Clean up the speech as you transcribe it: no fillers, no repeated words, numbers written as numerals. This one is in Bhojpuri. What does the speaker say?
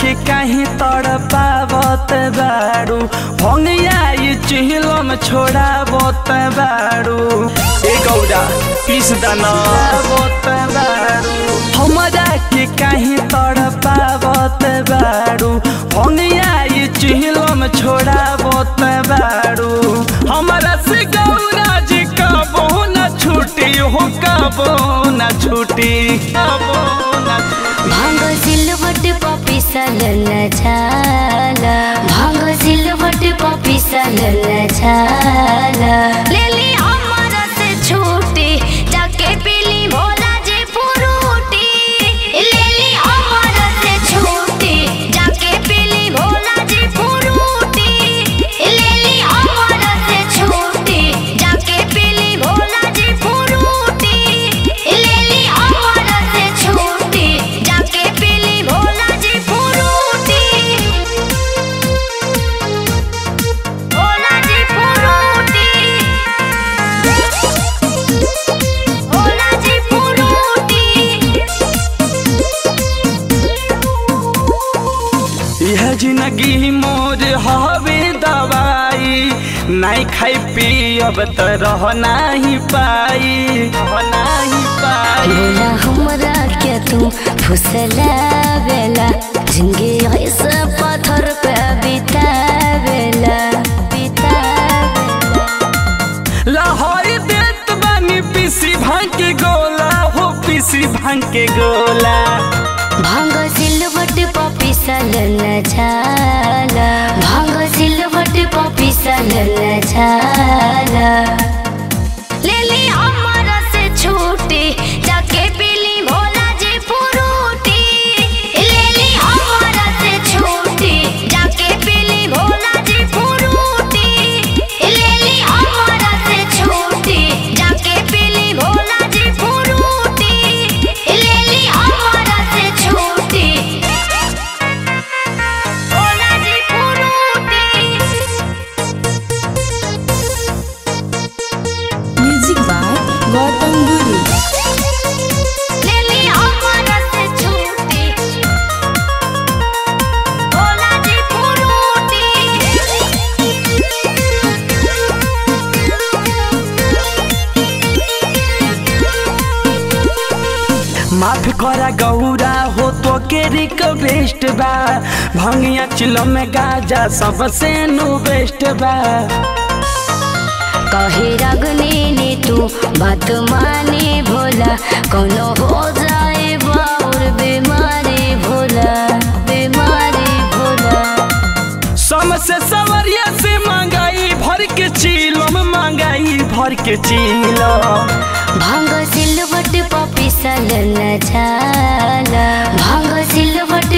के कहीं तड़पावत बारू भंगिया चिहिलम छोड़ावत बारू ए गौरा पीस दाना हमरा के कहीं तड़पावत बारू भंगिया चिहिलम छोड़ावत बारू हमरा से गौरा जी कबो न छूटी हो कबो न छूटी भांग सिलवट पपिसल न छाला भांग सिलवट पपिसल न छाला लेली हमरा से छूटी जाके पीली भोला जी फ्रूटी लेली हमरा से छूटी जाके पीली भोला जी फ्रूटी लेली हमरा से छूटी जाके पीली भोला जी फ्रूटी लेली हमरा से छूटी जाके पीली भोला जी फ्रूटी भोला जी फ्रूटी भोला जी फ्रूटी। यह जिंदगी मोर हवे दवाई नहीं खाई पी अब तो रह नहीं पाई बोला हमरा के तू फुसला बेला जिंदगी ऐसे पत्थर पे बितावेला लाहौर देत बानी पीसी भांग के गोला हो पीसी भांग के गोला भांग सिलवट पपिसल न छाला भांग सिलवट पपिसल न छाला लेली हमरा से छूटी जाके पीली भोला जी फ्रूटी लेली हमरा से छूटी जाके पीली भोला जी फ्रूटी लेली हमरा से छूटी जाके पीली भोला जी फ्रूटी लेली हमरा से छूटी भोला जी फ्रूटी। म्यूजिक बाय गौतम गुरु। लेली हमरा से छूटी भोला जी फ्रूटी। माफ करा गौरा हो तो के रिक्वेस्ट बा भंगिया चिलो में गाजा सबसे नु बेस्ट बा कहे रगने ने तू बात माने भोला कोनो हो जाए बाउर बीमारी भोला समसे सवरिया से मंगाई भर के चीलम मंगाई भर के चीलम भांग सिलवट पपिसल न छाला भांग सिलवट